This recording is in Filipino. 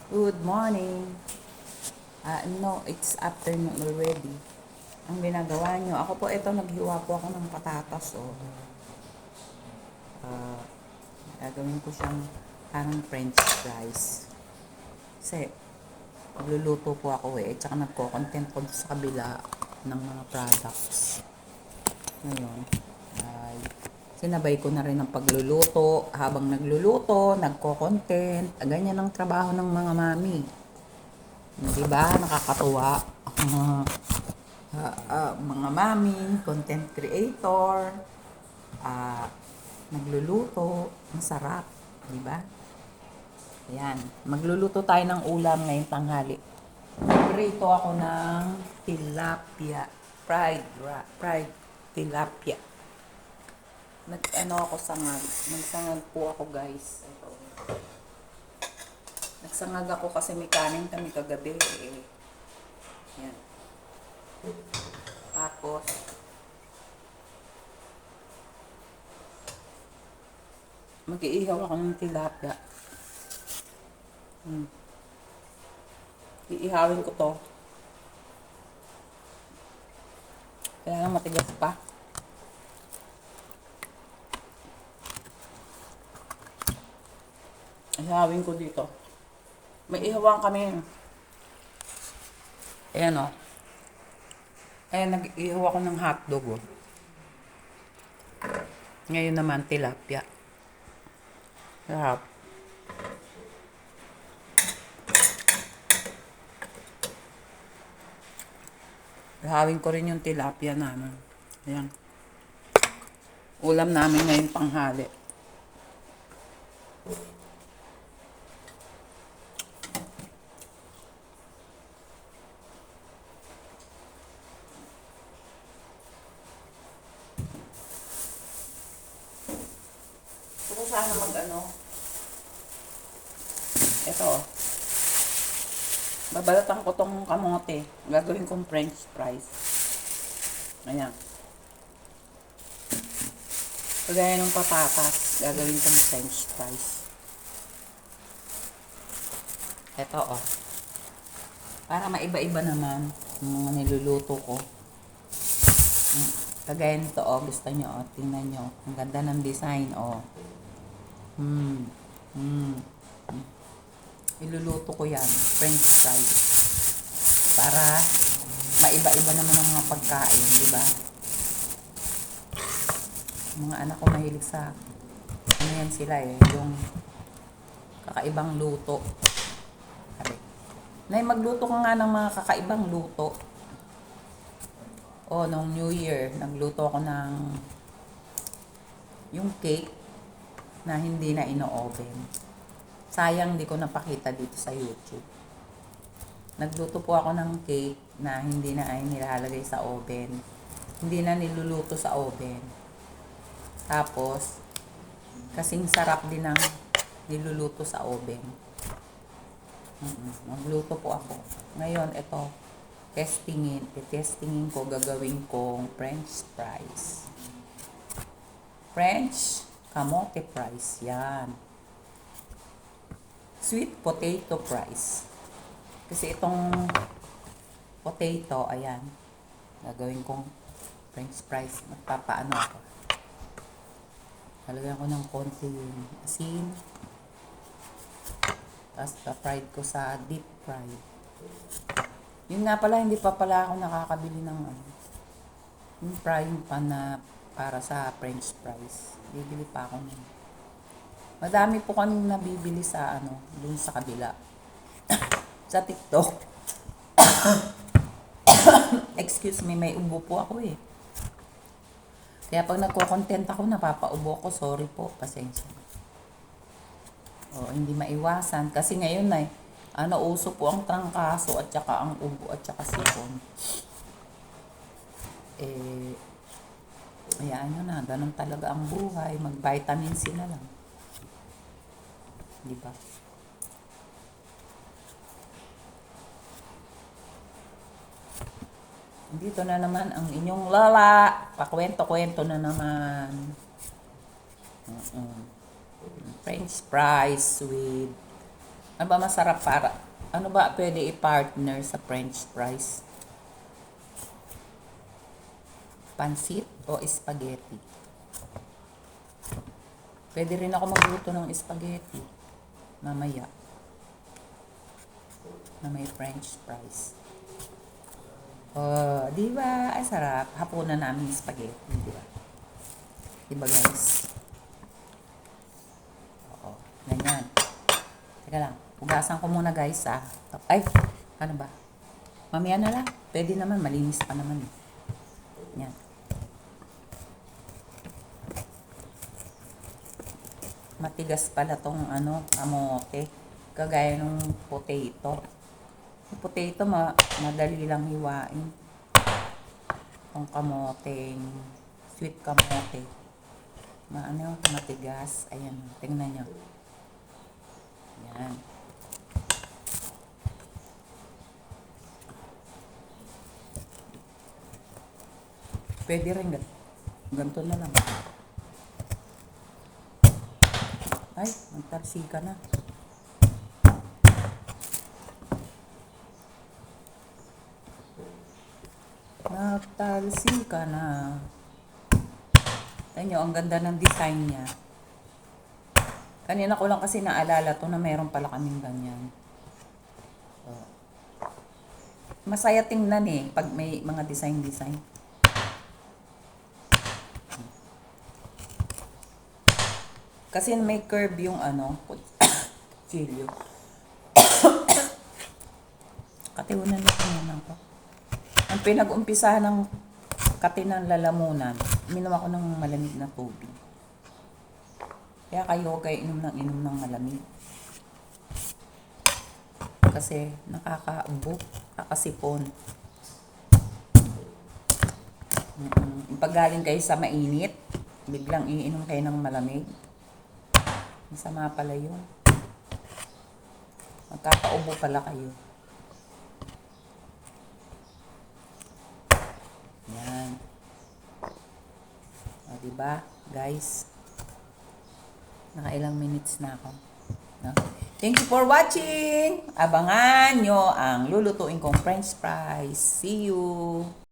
Good morning. No, it's afternoon already. Ang ginagawa nyo, ako po ito, naghiwa po ako ng patatas. Oh. Ah, Gagawin ko siyang parang french fries. Kasi, magluluto po ako tsaka nagko-content ko sa kabila ng mga products. Ngayon, ay sinabay ko na rin ang pagluluto. Habang nagluluto, nagko-content. Ganyan ang trabaho ng mga mami. Di ba? Nakakatuwa. Mga mami, content creator, uh, nagluluto, masarap, di ba? Ayan, magluluto tayo ng ulam ngayong tanghali. Nagprito ako ng tilapia, fried tilapia. Ako sangag, nagsangag po ako guys. Ito. Nagsangag ako kasi may kanin kami kagabi Yan. Tapos, mag-iihaw ako ng tilapia. Iihawin ko to. Kaya lang matigas pa. Ihawin ko dito. May ihawang kami. Ayan o. Ayan, nag-ihaw ako ng hotdog o. Ngayon naman, tilapia. Sarap. Ihawin ko rin yung tilapia namin. Ayan. Ulam namin ngayon panghali. Gusto sana ito. Babalatan ko tong kamote. Gagawin kong french fries. Ayan. Kagaya ng patatas, gagawin kong french fries. Ito para maiba-iba naman yung mga niluluto ko. Kagaya nito gusto nyo tingnan nyo. Ang ganda ng design Iluluto ko yan, french fries. Para maiba-iba naman ang mga pagkain, di ba? Mga anak ko mahilig sa yan sila yung kakaibang luto. Nay, magluto ka nga ng mga kakaibang luto. Nung New Year, nagluto ako ng yung cake na hindi na ino-oven. Sayang, di ko napakita dito sa YouTube. Nagluto po ako ng cake na hindi na ay nilalagay sa oven. Hindi na niluluto sa oven. Tapos, kasing sarap din ng niluluto sa oven. Magluto po ako. Ngayon, ito, testingin ko, gagawin kong french fries. French kamote fries, yan. Sweet potato fries. Kasi itong potato, ayan, gagawin kong french fries. Magpapaano ako. Talagyan ko ng konti asin. Tapos fried ko sa deep fried. Yun nga pala, hindi pa pala ako nakakabili ng yung frying pan na para sa french fries. Bibili pa ako nun. Madami po kami nabibili sa dun sa kabila. Sa TikTok. Excuse me, may ubo po ako Kaya pag nagko-content ako, napapaubo ako. Sorry po, pasensya. Hindi maiwasan. Kasi ngayon uso po ang trangkaso at saka ang ubo at saka sipon. Hayaan nyo na, ganun talaga ang buhay. Mag-vitamin C na lang. Diba? Dito na naman ang inyong lala. Pakwento-kwento na naman. French fries with Ano ba masarap para? Ano ba pwede i-partner sa French fries? Pansit o spaghetti? Pwede rin ako magluto ng spaghetti. Mamaya. Na may French fries. Oh, di ba? Ay, sarap. Hapunan namin spaghetti, di ba? Di ba, guys? Oo. Ganyan. Teka lang. Hugasan ko muna, guys, ah. Ay, ano ba? Mamaya na lang. Pwede naman. Malinis pa naman. Yan. Matigas pala tong ano, kamote. Kagaya ng potato. Yung potato, madali lang hiwain. Ang kamoteng, sweet kamote. Matigas. Ayan, tingnan nyo. Yan. Pwede rin ganito na lang. Ay, magtarsika na. Nagtalsika na. Tignan nyo, ang ganda ng design niya. Kanina ko lang kasi naalala to na meron pala kaming ganyan. Masaya tingnan eh, pag may mga design-design. Kasi may curve yung ano, kutsilyo. Katiwanan na tingnan ko. Ang pinag-umpisahan ng katinang lalamunan, uminom ako ng malamig na tubig. Kaya kayo inom ng malamig. Kasi nakakaabot, nakakasipon. Pag galing kayo sa mainit, biglang iinom kayo ng malamig. Masama pala yun. Magkakaubo pala kayo. Yan. O, diba, guys? Nakailang minutes na ako. No? Thank you for watching! Abangan nyo ang lulutuin kong French fries. See you!